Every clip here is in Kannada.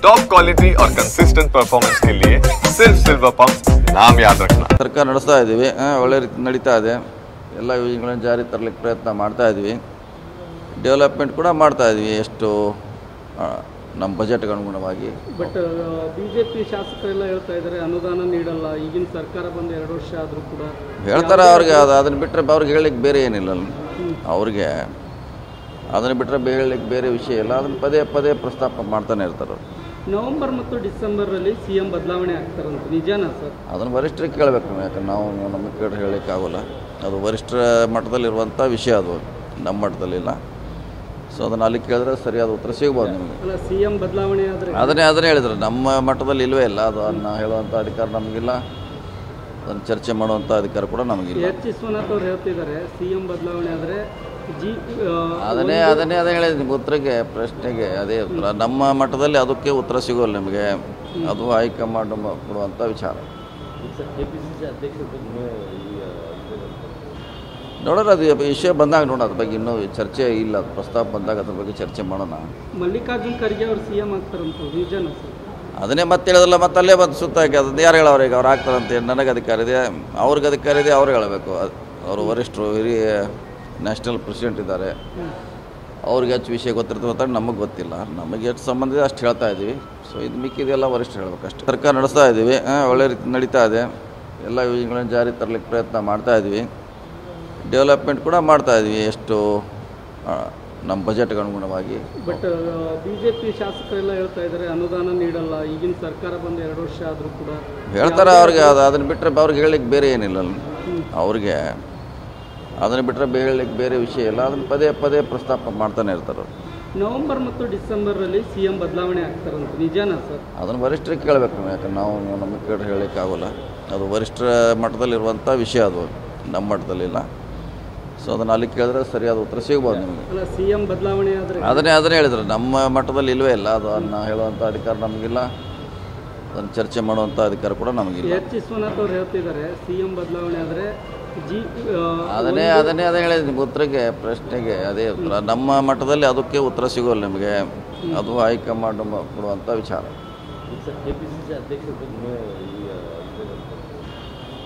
टॉप क्वालिटी और कंसिस्टेंट परफॉर्मेंस के लिए सिर्फ सिल्वर पंप नाम याद रखना। ಸರ್ಕಾರ ನಡೆಸ್ತಾ ಇದ್ದೀವಿ, ಒಳ್ಳೆ ರೀತಿ ನಡೀತಾ ಇದೆ. ಎಲ್ಲ ಯೋಜನೆಗಳನ್ನು ಜಾರಿ ತರಲಿಕ್ಕೆ ಪ್ರಯತ್ನ ಮಾಡ್ತಾ ಇದ್ವಿ. ಡೆವಲಪ್ಮೆಂಟ್ ಕೂಡ ಮಾಡ್ತಾ ಇದ್ವಿ ಎಷ್ಟು ನಮ್ಮ ಬಜೆಟ್ಗೆ ಅನುಗುಣವಾಗಿ. ಬಟ್ ಬಿಜೆಪಿ ಶಾಸಕರೆಲ್ಲ ಹೇಳ್ತಾ ಇದ್ದಾರೆ ಅನುದಾನ ನೀಡಲ್ಲ, ಈಗಿನ ಸರ್ಕಾರ ಬಂದು 2 ವರ್ಷ ಆದರೂ ಕೂಡ ಹೇಳ್ತಾರೆ. ಅವ್ರಿಗೆ ಅದನ್ನು ಬಿಟ್ಟರೆ ಅವ್ರಿಗೆ ಹೇಳಲಿಕ್ಕೆ ಬೇರೆ ಏನಿಲ್ಲ. ಅವ್ರಿಗೆ ಅದನ್ನು ಬಿಟ್ಟರೆ ಹೇಳಲಿಕ್ಕೆ ಬೇರೆ ವಿಷಯ ಇಲ್ಲ. ಅದನ್ನು ಪದೇ ಪದೇ ಪ್ರಸ್ತಾಪ ಮಾಡ್ತಾನೆ ಇರ್ತಾರೆ. ನವೆಂಬರ್ ಮತ್ತು ಡಿಸೆಂಬರಲ್ಲಿ CM ಬದಲಾವಣೆ ಆಗ್ತಾರಂತ ನಿಜಾನಾ ಸರ್? ಅದನ್ನು ವರಿಷ್ಠರಿಗೆ ಕೇಳಬೇಕು. ಯಾಕಂದ್ರೆ ನಾವು ನಮಗೆ ಕೇಳಿ ಹೇಳಲಿಕ್ಕಾಗೋಲ್ಲ. ಅದು ವರಿಷ್ಠರ ಮಟ್ಟದಲ್ಲಿರುವಂಥ ವಿಷಯ, ಅದು ನಮ್ಮ ಮಟ್ಟದಲ್ಲಿಲ್ಲ. ಸೊ ಅದನ್ನು ಅಲ್ಲಿ ಕೇಳಿದ್ರೆ ಸರಿಯಾದ ಉತ್ತರ ಸಿಗ್ಬೋದು ನಿಮಗೆ. ಅಲ್ಲ, CM ಬದಲಾವಣೆ ಆದರೆ ಅದನ್ನೇ ಹೇಳಿದ್ರು. ನಮ್ಮ ಮಟ್ಟದಲ್ಲಿ ಇಲ್ಲವೇ ಇಲ್ಲ. ಅದನ್ನು ಹೇಳುವಂಥ ಅಧಿಕಾರ ನಮಗಿಲ್ಲ. ಅದನ್ನು ಚರ್ಚೆ ಮಾಡುವಂಥ ಅಧಿಕಾರ ಕೂಡ ನಮಗಿಲ್ಲ. H. ವಿಶ್ವನಾಥ್ ಅವರು ಹೇಳ್ತಿದ್ದಾರೆ CM ಬದಲಾವಣೆ ಆದರೆ ಅದನ್ನೇ ಹೇಳಿದ ನಿಮ್ಗೆ ಉತ್ತರಕ್ಕೆ, ಪ್ರಶ್ನೆಗೆ ಅದೇ ಉತ್ತರ. ನಮ್ಮ ಮಟ್ಟದಲ್ಲಿ ಅದಕ್ಕೆ ಉತ್ತರ ಸಿಗೋಲ್ಲ ನಿಮಗೆ. ಅದು ಹೈಕಮಾಂಡ್ ಕೊಡುವಂಥ ವಿಚಾರ. ನೋಡೋಣ, ಅದು ವಿಷಯ ಬಂದಾಗ ನೋಡೋಣ. ಅದ್ರ ಬಗ್ಗೆ ಇನ್ನೂ ಚರ್ಚೆ ಇಲ್ಲ. ಅದು ಪ್ರಸ್ತಾಪ ಬಂದಾಗ ಅದ್ರ ಬಗ್ಗೆ ಚರ್ಚೆ ಮಾಡೋಣ. ಮಲ್ಲಿಕಾರ್ಜುನ್ ಖರ್ಗೆ ಅವರು CM ಆಗ್ತಾರಂತ ನಿಜಾನಾ ಸರ್? ಅದನ್ನೇ ಮತ್ತೆ ಹೇಳಿದ್ರಲ್ಲ, ಮತ್ತೆ ಅಲ್ಲೇ ಬಂದು ಸುತ್ತಾಕಿ ಅದನ್ನು ಯಾರು ಹೇಳೋರು? ಈಗ ಅವ್ರು ಆಗ್ತಾರಂತೆ. ನನಗೆ ಅಧಿಕಾರ ಇದೆ, ಅವ್ರಿಗೆ ಅಧಿಕಾರ ಇದೆ, ಅವ್ರು ಹೇಳಬೇಕು. ಅವರು ವರಿಷ್ಠರು, ಹಿರಿಯ ನ್ಯಾಷನಲ್ ಪ್ರೆಸಿಡೆಂಟ್ ಇದ್ದಾರೆ. ಅವ್ರಿಗೆ ಹೆಚ್ಚು ವಿಷಯ ಗೊತ್ತಿರ್ತದೆ ಅಂತ ನಮಗೆ ಗೊತ್ತಿಲ್ಲ. ನಮಗೆ ಎಷ್ಟು ಸಂಬಂಧ ಇದೆ ಅಷ್ಟು ಹೇಳ್ತಾ ಇದ್ದೀವಿ. ಸೊ ಇದು ಮಿಕ್ಕಿದೆಲ್ಲ ವರಿಷ್ಠ ಹೇಳಬೇಕು ಅಷ್ಟೇ. ಸರ್ಕಾರ ನಡೆಸ್ತಾ ಇದ್ದೀವಿ, ಒಳ್ಳೆ ರೀತಿ ನಡೀತಾ ಇದೆ. ಎಲ್ಲ ಯೋಜನೆಗಳನ್ನು ಜಾರಿ ತರಲಿಕ್ಕೆ ಪ್ರಯತ್ನ ಮಾಡ್ತಾ ಇದ್ವಿ. ಡೆವಲಪ್ಮೆಂಟ್ ಕೂಡ ಮಾಡ್ತಾ ಇದ್ವಿ ಎಷ್ಟು ನಮ್ಮ ಬಜೆಟ್ಗೆ ಅನುಗುಣವಾಗಿ. ಬಟ್ ಬಿಜೆಪಿ ಶಾಸಕರೆಲ್ಲ ಹೇಳ್ತಾ ಇದ್ದಾರೆ ಅನುದಾನ ನೀಡಲ್ಲ, ಈಗಿನ ಸರ್ಕಾರ ಬಂದು 2 ವರ್ಷ ಆದರೂ ಕೂಡ ಹೇಳ್ತಾರೆ. ಅವ್ರಿಗೆ ಅದನ್ನು ಬಿಟ್ಟರೆ ಅವ್ರಿಗೆ ಹೇಳಲಿಕ್ಕೆ ಬೇರೆ ಏನಿಲ್ಲ. ಅವ್ರಿಗೆ ಅದನ್ನು ಬಿಟ್ಟರೆ ಹೇಳಲಿಕ್ಕೆ ಬೇರೆ ವಿಷಯ ಇಲ್ಲ. ಅದನ್ನು ಪದೇ ಪದೇ ಪ್ರಸ್ತಾಪ ಮಾಡ್ತಾನೆ ಇರ್ತಾರೆ. ನವೆಂಬರ್ ಮತ್ತು ಡಿಸೆಂಬರಲ್ಲಿ CM ಬದಲಾವಣೆ ಆಗ್ತಾರಂತ ನಿಜಾನಾ ಸರ್? ಅದನ್ನು ವರಿಷ್ಠರಿಗೆ ಕೇಳಬೇಕು. ಯಾಕಂದ್ರೆ ನಾವು ನಮಗೆ ಕೇಳಿ ಹೇಳಲಿಕ್ಕಾಗೋಲ್ಲ. ಅದು ವರಿಷ್ಠರ ಮಟ್ಟದಲ್ಲಿರುವಂಥ ವಿಷಯ, ಅದು ನಮ್ಮ ಮಟ್ಟದಲ್ಲಿಲ್ಲ. ಸೊ ಅದನ್ನು ಅಲ್ಲಿ ಕೇಳಿದ್ರೆ ಸರಿಯಾದ ಉತ್ತರ ಸಿಗ್ಬೋದು ನಿಮಗೆ. ಅಲ್ಲ, CM ಬದಲಾವಣೆ ಆದರೆ ಅದನ್ನೇ ಹೇಳಿದ್ರು. ನಮ್ಮ ಮಟ್ಟದಲ್ಲಿ ಇಲ್ಲವೇ ಇಲ್ಲ. ಅದನ್ನು ಹೇಳುವಂಥ ಅಧಿಕಾರ ನಮಗಿಲ್ಲ. ಅದನ್ನು ಚರ್ಚೆ ಮಾಡುವಂಥ ಅಧಿಕಾರ ಕೂಡ ನಮಗಿಲ್ಲ. H. ವಿಶ್ವನಾಥ್ ಅವರು ಹೇಳ್ತಿದ್ದಾರೆ CM ಬದಲಾವಣೆ ಆದರೆ ಅದನ್ನೇ ಹೇಳಿದ ನಿಮ್ಗೆ ಉತ್ತರಕ್ಕೆ, ಪ್ರಶ್ನೆಗೆ ಅದೇ ಉತ್ತರ. ನಮ್ಮ ಮಟ್ಟದಲ್ಲಿ ಅದಕ್ಕೆ ಉತ್ತರ ಸಿಗೋಲ್ಲ ನಿಮಗೆ. ಅದು ಹೈಕಮಾಂಡ್ ಕೊಡುವಂಥ ವಿಚಾರ.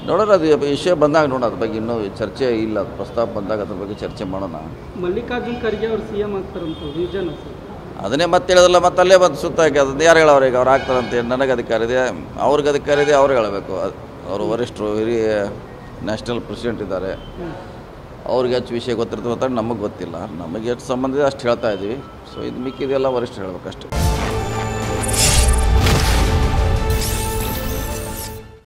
ನೋಡೋಣ, ಅದು ವಿಷಯ ಬಂದಾಗ ನೋಡೋಣ. ಅದ್ರ ಬಗ್ಗೆ ಇನ್ನೂ ಚರ್ಚೆ ಇಲ್ಲ. ಅದು ಪ್ರಸ್ತಾಪ ಬಂದಾಗ ಅದ್ರ ಬಗ್ಗೆ ಚರ್ಚೆ ಮಾಡೋಣ. ಮಲ್ಲಿಕಾರ್ಜುನ್ ಖರ್ಗೆ ಅವರು CM ಆಗ್ತಾರಂತ ನಿಜಾನಾ ಸರ್? ಅದನ್ನೇ ಮತ್ತೆ ಹೇಳಿದ್ರಲ್ಲ, ಮತ್ತೆ ಅಲ್ಲೇ ಬಂದು ಸುತ್ತಾಕಿ ಅದನ್ನು ಯಾರು ಹೇಳೋರು? ಈಗ ಅವ್ರು ಆಗ್ತಾರಂತೆ. ನನಗೆ ಅಧಿಕಾರ ಇದೆ, ಅವ್ರಿಗೆ ಅಧಿಕಾರ ಇದೆ, ಅವ್ರು ಹೇಳಬೇಕು. ಅವರು ವರಿಷ್ಠರು, ಹಿರಿಯ ನ್ಯಾಷನಲ್ ಪ್ರೆಸಿಡೆಂಟ್ ಇದ್ದಾರೆ. ಅವ್ರಿಗೆ ಹೆಚ್ಚು ವಿಷಯ ಗೊತ್ತಿರ್ತದೆ ಅಂತ ನಮಗೆ ಗೊತ್ತಿಲ್ಲ. ನಮಗೆ ಎಷ್ಟು ಸಂಬಂಧ ಇದೆ ಅಷ್ಟು ಹೇಳ್ತಾ ಇದ್ದೀವಿ. ಸೊ ಇದು ಮಿಕ್ಕಿದೆಲ್ಲ ವರಿಷ್ಠ ಹೇಳಬೇಕು ಅಷ್ಟೇ.